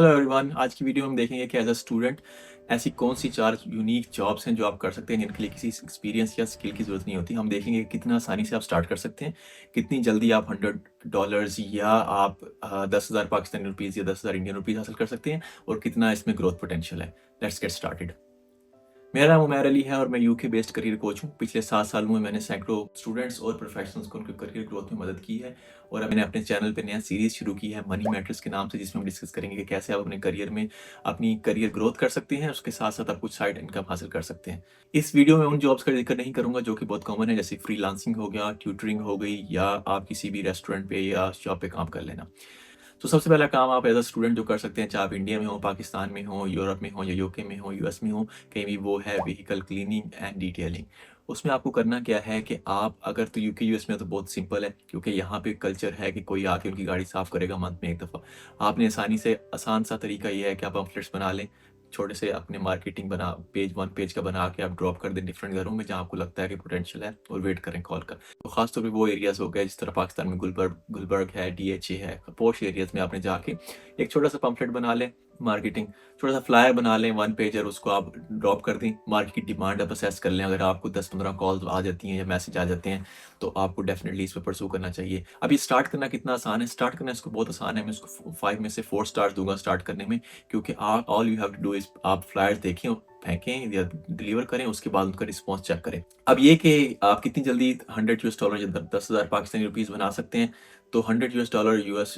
Hello everyone, आज की video में हम देखेंगे कि एज अ स्टूडेंट ऐसी कौन सी चार यूनिक जॉब्स हैं जो आप कर सकते हैं जिनके लिए किसी एक्सपीरियंस या स्किल की ज़रूरत नहीं होती। हम देखेंगे कि कितना आसानी से आप स्टार्ट कर सकते हैं, कितनी जल्दी आप $100 या आप 10,000 पाकिस्तानी रुपीज़ या 10,000 इंडियन रुपीज़ हासिल कर सकते हैं और कितना इसमें ग्रोथ पोटेंशियल है। Let's get started. मेरा नाम उमैर अली है और मैं यूके बेस्ड करियर कोच हूँ। पिछले 7 सालों में मैंने सैकड़ों स्टूडेंट्स और प्रोफेशनल्स को उनके करियर ग्रोथ में मदद की है और अब मैंने अपने चैनल पे नया सीरीज़ शुरू की है मनी मैटर्स के नाम से, जिसमें हम डिस्कस करेंगे कि कैसे आप अपने करियर में अपनी करियर ग्रोथ कर सकते हैं, उसके साथ-साथ आप कुछ साइड इनकम हासिल कर सकते हैं। इस वीडियो में उन जॉब्स का ज़िक्र नहीं करूँगा जो कि बहुत कॉमन है, जैसे फ्रीलांसिंग हो गया, ट्यूटरिंग हो गई या आप किसी भी रेस्टोरेंट पे या शॉप पे काम कर लेना। तो सबसे पहला काम आप एज़ अ स्टूडेंट जो कर सकते हैं, चाहे आप इंडिया में हो, पाकिस्तान में हो, यूरोप में हो या यूके में हो, यूएस में हो, कहीं भी, वो है व्हीकल क्लीनिंग एंड डिटेलिंग। उसमें आपको करना क्या है कि आप अगर तो यूके यूएस में तो बहुत सिंपल है, क्योंकि यहाँ पे कल्चर है कि कोई आके उनकी गाड़ी साफ़ करेगा मंथ में 1 दफ़ा। आपने आसान सा तरीका ये है कि आप पम्फलेट्स बना लें, छोटे से अपने मार्केटिंग बना पेज 1 पेज का बना के आप ड्रॉप कर दें डिफरेंट घरों में जहाँ आपको लगता है कि पोटेंशियल है, और वेट करें कॉल का। तो खास तौर पे वो एरियाज़ हो गए जिस तरह पाकिस्तान में गुलबर्ग है, डीएचए है, पॉश एरियाज़ में आपने जाके एक छोटा-सा पम्फलेट बना लें, मार्केटिंग, छोटा-सा फ्लायर बना लें, 1 पेजर, उसको आप ड्रॉप कर दें। मार्केट की डिमांड आप असेस कर लें, अगर आपको 10-15 कॉल्स आ जाती हैं या मैसेज आ जाते हैं, तो आपको डेफिनिटली इस पे परस्यू करना चाहिए। अब ये स्टार्ट करना कितना आसान है? स्टार्ट करना इसको बहुत आसान है। मैं इसको 5 में से 4 स्टार्स दूँगा स्टार्ट करने में, क्योंकि all you have to do is आप फ्लायर्स देखें और फेंकें या डिलीवर करें, उसके बाद उनका रिस्पॉन्स चेक करें। अब ये कि आप कितनी जल्दी $100 या 10,000 पाकिस्तानी रुपीज़ बना सकते हैं, तो $100 यूएस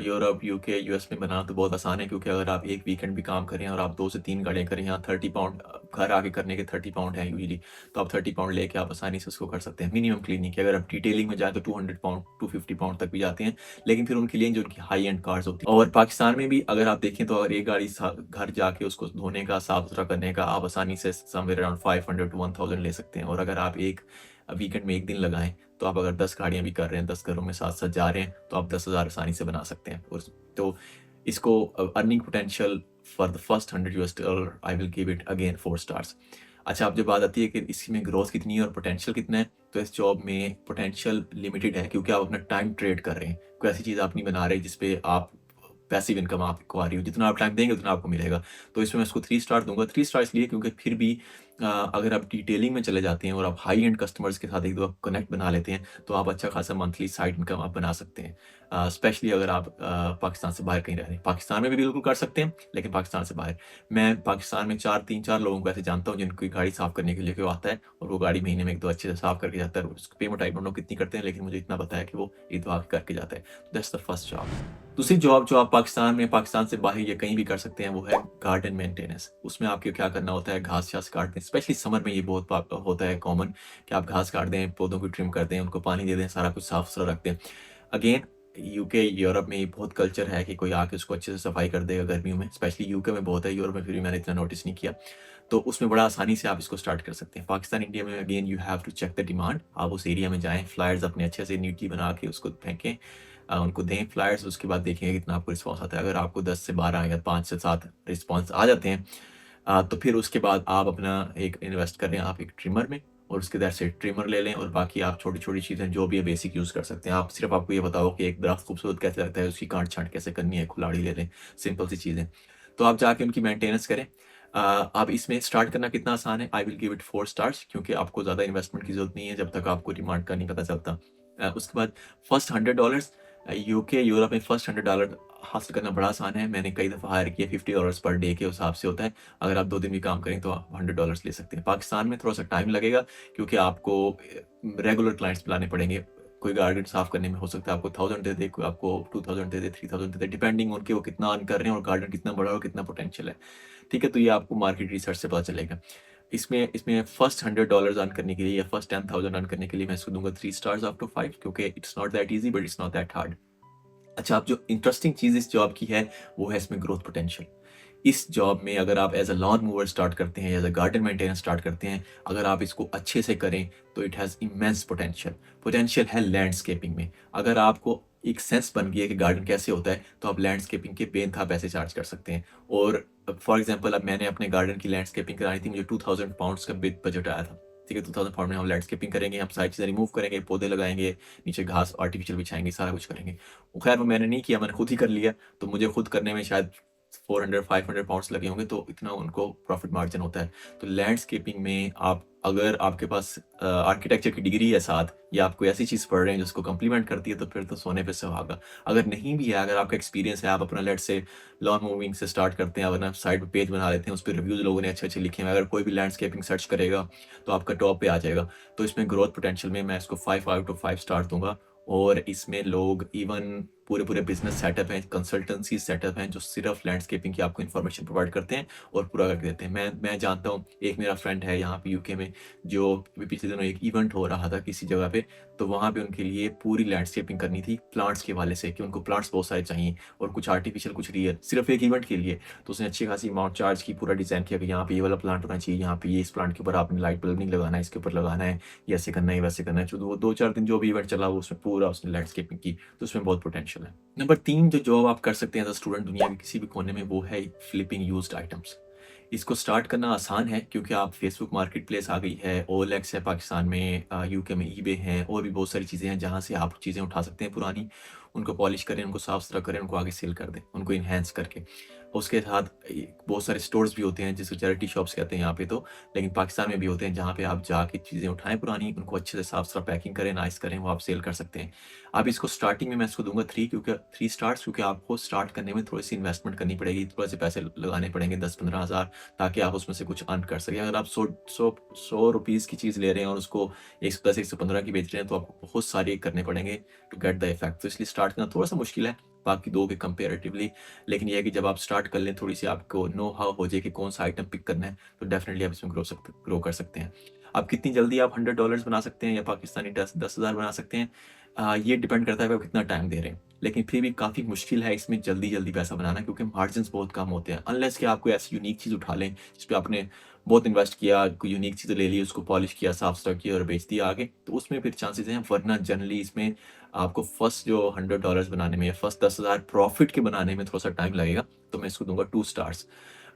यूरोप, यूके, यूएस में बनाना तो बहुत आसान है, क्योंकि अगर आप एक वीकेंड भी काम करें और आप 2 से 3 गाड़ियाँ करें, यहाँ 30 पाउंड घर आके करने के 30 पाउंड हैं यूजुअली, तो आप 30 पाउंड लेके आप आसानी से उसको कर सकते हैं। मिनिमम क्लीनिंग की अगर आप डिटेलिंग में जाएँ तो 200 पाउंड, 250 पाउंड तक भी जाते हैं, लेकिन फिर उनके लिए जो उनकी हाई एंड कार्स होती हैं। और पाकिस्तान में भी अगर आप देखें तो अगर एक गाड़ी घर जाके उसको धोने का, साफ सुथरा करने का, आप आसानी से समवेयर अराउंड 500 टू 1000 ले सकते हैं। और अगर आप एक वीकेंड में 1 दिन लगाएं, तो आप अगर 10 गाड़ियां भी कर रहे हैं, 10 घरों में साथ साथ जा रहे हैं, तो आप 10,000 आसानी से बना सकते हैं। और तो इसको earning potential for the first $100 I will give it again 4 stars. अच्छा, अब जब बात आती है कि इसमें ग्रोथ कितनी है और पोटेंशियल कितना है, तो इस जॉब में पोटेंशियल लिमिटेड है, क्योंकि आप अपना टाइम ट्रेड कर रहे हैं। कोई ऐसी चीज़ आप नहीं बना रहे जिसपे आप पैसिव इनकम आपको आ रही हो। जितना आप टाइम देंगे उतना आपको मिलेगा। तो इसमें मैं इसको 3 स्टार दूँगा। 3 स्टार इसलिए क्योंकि फिर भी अगर आप डिटेलिंग में चले जाते हैं और आप हाई एंड कस्टमर्स के साथ एक दो कनेक्ट बना लेते हैं, तो आप अच्छा खासा मंथली साइड इनकम आप बना सकते हैं। स्पेशली अगर आप पाकिस्तान से बाहर कहीं रह रहे हैं। पाकिस्तान में भी बिल्कुल कर सकते हैं, लेकिन पाकिस्तान से बाहर। मैं पाकिस्तान में 3-4 लोगों को ऐसे जानता हूँ जिनकी गाड़ी साफ़ करने के लिए कोई आता है और वो गाड़ी महीने में 1-2 अच्छे से साफ़ करके जाता है। उसकी पेमेंट आई डोंट नो कितनी करते हैं, लेकिन मुझे इतना पता है कि वो इतवा के करके जाता है। That's the first job. दूसरी जॉब जो आप पाकिस्तान से बाहर या कहीं भी कर सकते हैं, वो है गार्डन मेंटेनेंस। उसमें आपको क्या करना होता है, घास-शास काटते हैं। स्पेशली समर में ये बहुत होता है कॉमन कि आप घास काट दें, पौधों को ट्रिम कर दें, उनको पानी दे दें, सारा कुछ साफ-सुथरा रख दें। अगेन यूके, यूरोप में ये बहुत कल्चर है कि कोई आके उसको अच्छे से सफाई कर देगा गर्मियों में। स्पेशली यूके में बहुत है, यूरोप में फिर भी मैंने इतना नोटिस नहीं किया। तो उसमें बड़ा आसानी से आप इसको स्टार्ट कर सकते हैं। पाकिस्तान, इंडिया में again you have to check the demand. आप उस एरिया में जाएँ, फ्लायर्स अपने अच्छे से नीटली बना के उसको फेंकें, उनको दें फ्लायर्स, उसके बाद देखेंगे कितना आपको रिस्पॉन्स आता है। अगर आपको 10 से 12 या 5 से 7 रिस्पॉन्स आ जाते हैं, तो फिर उसके बाद आप अपना एक इन्वेस्ट करें आप एक ट्रिमर में, और उसके दैट्स इट। ट्रिमर ले लें और बाकी आप छोटी-छोटी चीज़ें जो भी है बेसिक यूज़ कर सकते हैं। आप सिर्फ़ आपको ये बताओ कि एक दरख्त खूबसूरत कैसे लगता है, उसकी काट-छाँट कैसे करनी है, कुल्हाड़ी ले लें, सिंपल सी चीज़ें। तो आप जाके उनकी मेंटेनेंस करें। अब इसमें स्टार्ट करना कितना आसान है, I will give it 4 stars, क्योंकि आपको ज़्यादा इन्वेस्टमेंट की ज़रूरत नहीं है जब तक आपको डिमांड का नहीं पता चलता। उसके बाद फर्स्ट $100, यूके, यूरोप में फर्स्ट $100 हासिल करना बड़ा आसान है। मैंने कई दफ़ा हायर किया, $50 पर डे के हिसाब से होता है। अगर आप 2 दिन भी काम करें तो आप $100 ले सकते हैं। पाकिस्तान में थोड़ा-सा टाइम लगेगा, क्योंकि आपको रेगुलर क्लाइंट्स बुलाने पड़ेंगे। कोई गार्डन साफ़ करने में हो सकता है आपको 1000 दे दे, कोई आपको 2000 दे दे, 3000 दे दे, डिपेंडिंग ऑन के वो कितना अर्न कर रहे हैं और गार्डन कितना बड़ा है और कितना पोटेंशियल है। ठीक है? तो ये आपको मार्केट रिसर्च से पता चलेगा। इसमें इसमें फर्स्ट $100 अर्न करने के लिए या फर्स्ट 10,000 अर्न करने के लिए मैं इसको दूँगा 3 स्टार्स आउट ऑफ 5, क्योंकि it's not that easy but it's not that hard. अच्छा, अब जो इंटरेस्टिंग चीज़ इस जॉब की है, वो है इसमें ग्रोथ पोटेंशियल। इस जॉब में अगर आप as a lawn mower start करते हैं, as a garden maintainer start करते हैं, अगर आप इसको अच्छे से करें, तो it has immense potential. Potential है लैंडस्केपिंग में। अगर आपको एक सेंस बन गई है कि गार्डन कैसे होता है, तो आप लैंडस्केपिंग के बेनकाब पैसे चार्ज कर सकते हैं। और फॉर एग्ज़ाम्पल, अब मैंने अपने गार्डन की लैंडस्केपिंग करानी थी, मुझे 2000 पाउंड्स का बजट आया था। ठीक है, 2000 पाउंड में हम लैंडस्केपिंग करेंगे, हम सारी चीज़ें रिमूव करेंगे, पौधे लगाएँगे, नीचे घास आर्टिफ़िशियल बिछाएँगे, सारा कुछ करेंगे। वो ख़ैर वो मैंने नहीं किया, मैंने खुद ही कर लिया, तो मुझे खुद करने में शायद £400-500 लगे होंगे, तो इतना उनको प्रॉफिट मार्जिन होता है। तो लैंडस्केपिंग में आप, अगर आपके पास आर्किटेक्चर की डिग्री है साथ, या आप कोई ऐसी चीज़ पढ़ रहे हैं जिसको कम्प्लीमेंट करती है, तो फिर तो सोने पे सुहागा। अगर नहीं भी है, अगर आपका एक्सपीरियंस है, आप अपना लेट्स से लॉन मूविंग से स्टार्ट करते हैं, वरना साइड पे पेज बना लेते हैं, उस पे रिव्यूज़ लोगों ने अच्छे-अच्छे लिखे हैं, अगर कोई भी लैंडस्केपिंग सर्च करेगा, तो आपका टॉप पे आ जाएगा। तो इसमें ग्रोथ पोटेंशियल में मैं इसको 5 आउट ऑफ 5 स्टार दूँगा। और इसमें लोग इवन पूरे-पूरे बिज़नेस सेटअप हैं, कंसल्टेंसी सेटअप हैं, जो सिर्फ़ लैंडस्केपिंग की आपको इन्फॉर्मेशन प्रोवाइड करते हैं और पूरा करके देते हैं। मैं जानता हूँ, एक मेरा फ्रेंड है यहाँ पे यूके में, जो अभी पिछले दिनों एक इवेंट हो रहा था किसी जगह पे, तो वहाँ पे उनके लिए पूरी लैंडस्केपिंग करनी थी प्लांट्स के हवाले से, कि उनको प्लांट्स बहुत सारे चाहिए, और कुछ आर्टिफिशियल, कुछ रियल, सिर्फ़ एक इवेंट के लिए। तो उसने अच्छी खासी अमाउंट चार्ज की, पूरा डिज़ाइन किया कि यहाँ पे ये वाला प्लांट होना चाहिए, यहाँ पे ये, इस प्लांट के ऊपर आपने लाइट बल्ब नहीं लगाना है, इसके ऊपर लगाना है, ये ऐसे करना है, वैसे करना है। तो वो 2-4 दिन जो भी इवेंट चला, वो उसमें पूरा उसने लैंडस्केपिंग की, तो उसमें बहुत पोटेंशियल है। नंबर 3 जो जॉब आप कर सकते हैं एज़ अ स्टूडेंट दुनिया के किसी भी कोने में, वो है फ्लिपिंग यूज्ड आइटम्स। इसको स्टार्ट करना आसान है, क्योंकि आप फेसबुक मार्केटप्लेस आ गई है, ओएलएक्स है पाकिस्तान में, यूके में ईबे है, और भी बहुत सारी चीज़ें हैं जहाँ से आप चीज़ें उठा सकते हैं पुरानी, उनको पॉलिश करें, उनको साफ-सुथरा करें, उनको आगे सेल कर दें, उनको एनहांस करके। उसके साथ बहुत सारे स्टोर्स भी होते हैं, जिसको चैरिटी शॉप्स कहते हैं यहाँ पे तो, लेकिन पाकिस्तान में भी होते हैं, जहाँ पे आप जाके चीज़ें उठाएँ पुरानी, उनको अच्छे से साफ-सुथरा पैकिंग करें, नाइस करें, वो आप सेल कर सकते हैं। अब इसको स्टार्टिंग में मैं इसको दूँगा 3, क्योंकि 3 स्टार्स, क्योंकि आपको स्टार्ट करने में थोड़ी-सी इन्वेस्टमेंट करनी पड़ेगी, थोड़े से पैसे लगाने पड़ेंगे, 10-15 हज़ार, ताकि आप उसमें से कुछ अर्न कर सकें। अगर आप 100 रुपीज़ की चीज़ ले रहे हैं और उसको 110-115 की बेच रहे हैं, तो आपको बहुत सारे करने पड़ेंगे टू गेट द इफेक्ट। तो इसलिए स्टार्ट करना थोड़ा-सा मुश्किल है, बाकी 2 के कंपैरेटिवली। लेकिन ये है कि जब आप स्टार्ट कर लें, थोड़ी-सी आपको नो हाउ हो जाए कि कौन-सा आइटम पिक करना है, तो डेफिनिटली आप इसमें ग्रो कर सकते हैं। अब कितनी जल्दी आप $100 बना सकते हैं, या पाकिस्तानी 10,000 बना सकते हैं, ये डिपेंड करता है कि आप कितना टाइम दे रहे हैं। लेकिन फिर भी काफ़ी मुश्किल है इसमें जल्दी-जल्दी पैसा बनाना, क्योंकि मार्जिन्स बहुत कम होते हैं। अनलेस कि आप कोई ऐसी यूनिक चीज़ उठा लें, जिस पे आपने बहुत इन्वेस्ट किया, कोई यूनिक चीज़ ले ली, उसको पॉलिश किया, साफ-सुथरा किया और बेच दिया आगे, तो उसमें फिर चांसेस हैं। वरना जनरली इसमें आपको फर्स्ट जो $100 बनाने में, या फर्स्ट 10,000 प्रॉफिट के बनाने में थोड़ा-सा टाइम लगेगा, तो मैं इसको दूँगा 2 स्टार्स।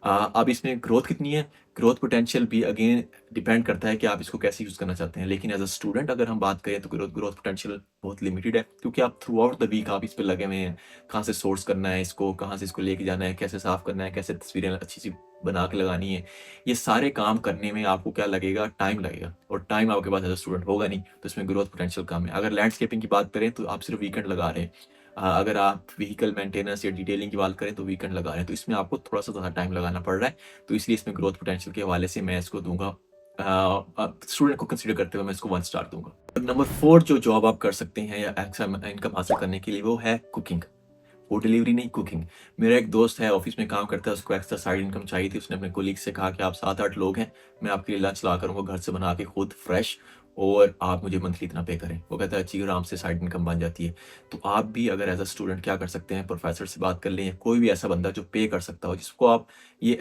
अब इसमें ग्रोथ कितनी है? ग्रोथ पोटेंशियल भी अगेन डिपेंड करता है कि आप इसको कैसे यूज़ करना चाहते हैं। लेकिन एज़ अ स्टूडेंट अगर हम बात करें, तो ग्रोथ ग्रोथ पोटेंशियल बहुत लिमिटेड है, क्योंकि आप थ्रू आउट द वीक आप इस पे लगे हुए हैं। कहाँ से सोर्स करना है इसको, कहाँ से इसको लेके जाना है, कैसे साफ़ करना है, कैसे तस्वीरें अच्छी-सी बना के लगानी है। ये सारे काम करने में आपको क्या लगेगा? टाइम लगेगा, और टाइम आपके पास एज़ अ स्टूडेंट होगा नहीं, तो इसमें ग्रोथ पोटेंशियल कम है। अगर लैंडस्केपिंग की बात करें, तो आप सिर्फ़ वीकेंड लगा रहे हैं। अगर आप व्हीकल मेंटेनेंस या डिटेलिंग की बात करें, तो वीकेंड लगा रहे हैं, तो इसमें आपको थोड़ा-सा ज़्यादा टाइम लगाना पड़ रहा है। तो इसलिए इसमें ग्रोथ पोटेंशियल के हवाले से मैं इसको दूँगा, स्टूडेंट को कंसीडर करते हुए मैं इसको 1 स्टार दूँगा। नंबर 4 जो जॉब आप कर सकते हैं या एक्स्ट्रा इनकम हासिल करने के लिए, वो है कुकिंग। फूड डिलीवरी नहीं, कुकिंग। मेरा एक दोस्त है, ऑफ़िस में काम करता है, उसको एक्स्ट्रा साइड इनकम चाहिए थी। उसने अपने कोलीग से कहा कि आप 7-8 लोग हैं, मैं आपके लिए लंच ला करूँगा घर से बना के खुद फ्रेश, और आप मुझे मंथली इतना पे करें। वो कहता है अच्छी आराम से साइड इनकम बन जाती है। तो आप भी अगर एज़ अ स्टूडेंट क्या कर सकते हैं, प्रोफ़ेसर से बात कर लें, या कोई भी ऐसा बंदा जो पे कर सकता हो, जिसको आप ये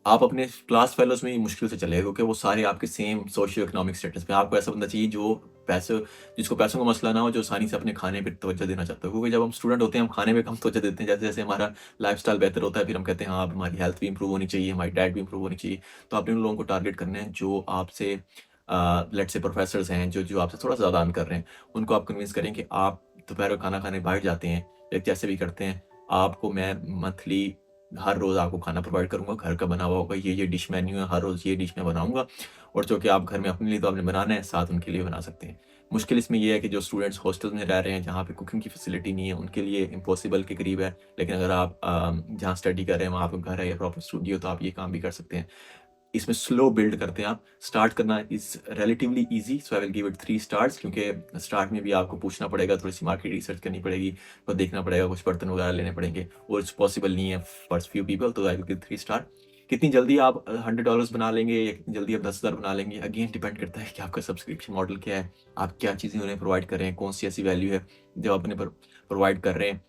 आप अपने क्लास फेलोज़ में ही मुश्किल से चलेगा, क्योंकि वो सारे आपके सेम सोशियो इकोनॉमिक स्टेटस पे। आपको ऐसा बंदा चाहिए जो पैसे जिसको पैसों का मसला ना हो, जो आसानी से अपने खाने पे तवज्जो देना चाहता हो। क्योंकि जब हम स्टूडेंट होते हैं, हम खाने पे कम तवज्जो देते हैं, जैसे-जैसे हमारा लाइफ़स्टाइल बेहतर होता है, फिर हम कहते हैं हाँ, अब हमारी हेल्थ भी इंप्रूव होनी चाहिए, हमारी डाइट भी इंप्रूव होनी चाहिए। तो आपने उन लोगों को टारगेट करना है जो आपसे लेट्स से प्रोफ़ेसर्स हैं, जो जो आपसे थोड़ा ज़्यादा अर्न कर रहे हैं। उनको आप कन्विंस करें कि आप दोपहर को खाना खाने बाहर जाते हैं, या जैसे भी करते हैं, आपको मैं मंथली हर रोज़ आपको खाना प्रोवाइड करूँगा, घर का बना हुआ होगा, ये डिश मेन्यू है, हर रोज़ ये डिश मैं बनाऊँगा, और जो कि आप घर में अपने लिए तो आपने बनाना है, साथ उनके लिए बना सकते हैं। मुश्किल इसमें ये है कि जो स्टूडेंट्स हॉस्टल में रह रहे हैं, जहाँ पे कुकिंग की फैसिलिटी नहीं है, उनके लिए इम्पॉसिबल के करीब है। लेकिन अगर आप जहाँ स्टडी कर रहे हैं, वहाँ पे घर है या प्रॉपर स्टूडियो, तो आप ये काम भी कर सकते हैं। इसमें स्लो बिल्ड करते हैं आप। स्टार्ट करना is relatively easy, so I will give it 3 stars, क्योंकि स्टार्ट में भी आपको पूछना पड़ेगा, थोड़ी-सी मार्केट रिसर्च करनी पड़ेगी, और देखना पड़ेगा, कुछ बर्तन वगैरह लेने पड़ेंगे, और इट्स पॉसिबल नहीं है फॉर फ्यू पीपल, तो आई विल गिव 3 स्टार। कितनी जल्दी आप $100 बना लेंगे, या कितनी जल्दी आप 10,000 बना लेंगे, अगेन डिपेंड करता है कि आपका सब्सक्रिप्शन मॉडल क्या है, आप क्या चीज़ें उन्हें प्रोवाइड कर रहे हैं, कौन-सी ऐसी वैल्यू है जो आप उन्हें प्रोवाइड कर रहे हैं,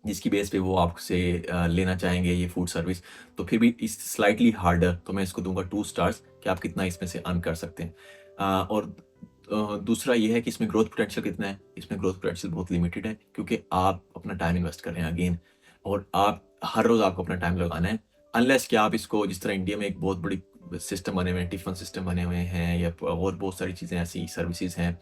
जिसकी बेस पे वो आपसे लेना चाहेंगे ये फूड सर्विस। तो फिर भी इस स्लाइटली हार्डर, तो मैं इसको दूँगा 2 स्टार्स, कि आप कितना इसमें से अर्न कर सकते हैं। और दूसरा ये है कि इसमें ग्रोथ पोटेंशियल कितना है? इसमें ग्रोथ पोटेंशियल बहुत लिमिटेड है, क्योंकि आप अपना टाइम इन्वेस्ट कर रहे हैं अगेन, और आप हर रोज़ आपको अपना टाइम लगाना है। अनलेस कि आप इसको, जिस तरह इंडिया में एक बहुत बड़ी सिस्टम बने हुए हैं, टिफ़िन सिस्टम बने हुए हैं, या और बहुत सारी चीज़ें ऐसी सर्विसेज़ हैं,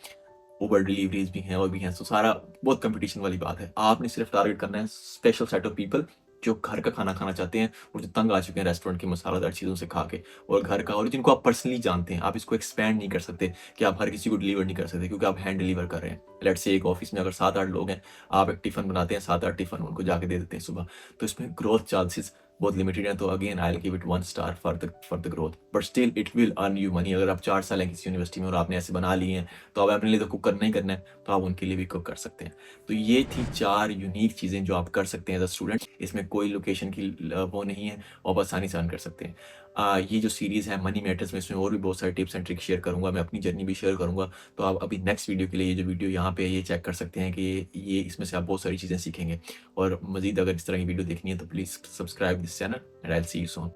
उबर डिलीवरीज़ भी हैं और भी हैं, तो सारा बहुत कॉम्पिटिशन वाली बात है। आपने सिर्फ़ टारगेट करना है स्पेशल सेट ऑफ पीपल, जो घर का खाना खाना चाहते हैं और जो तंग आ चुके हैं रेस्टोरेंट की मसालेदार चीज़ों से खा के, और घर का, और जिनको आप पर्सनली जानते हैं, आप इसको एक्सपैंड नहीं कर सकते कि आप हर किसी को डिलीवर नहीं कर सकते क्योंकि आप हैंड डिलीवर कर रहे हैं। लेट्स से एक ऑफिस में अगर 7-8 लोग हैं, आप एक टिफ़िन बनाते हैं, 7-8 टिफ़िन उनको जाके दे देते हैं सुबह, तो इसमें ग्रोथ चांसेस बहुत लिमिटेड हैं। तो again I will give it 1 star for the growth, but still it will earn you money. अगर आप 4 साल हैं किसी यूनिवर्सिटी में और आपने ऐसे बना लिए हैं, तो अब अपने लिए तो कुक करना ही करना है, तो आप उनके लिए भी कुक कर सकते हैं। तो ये थी 4 यूनिक चीज़ें जो आप कर सकते हैं एज़ अ स्टूडेंट। इसमें कोई लोकेशन की वो नहीं है, और आसानी से अर्न कर सकते हैं। ये जो सीरीज़ है मनी मैटर्स में, इसमें और भी बहुत सारे टिप्स एंड ट्रिक्स शेयर करूँगा, मैं अपनी जर्नी भी शेयर करूँगा। तो आप अभी नेक्स्ट वीडियो के लिए ये जो वीडियो यहाँ पे है, ये चेक कर सकते हैं कि ये इसमें से आप बहुत सारी चीज़ें सीखेंगे। और मज़ीद अगर इस तरह की वीडियो देखनी है तो please subscribe this channel and I will see you soon.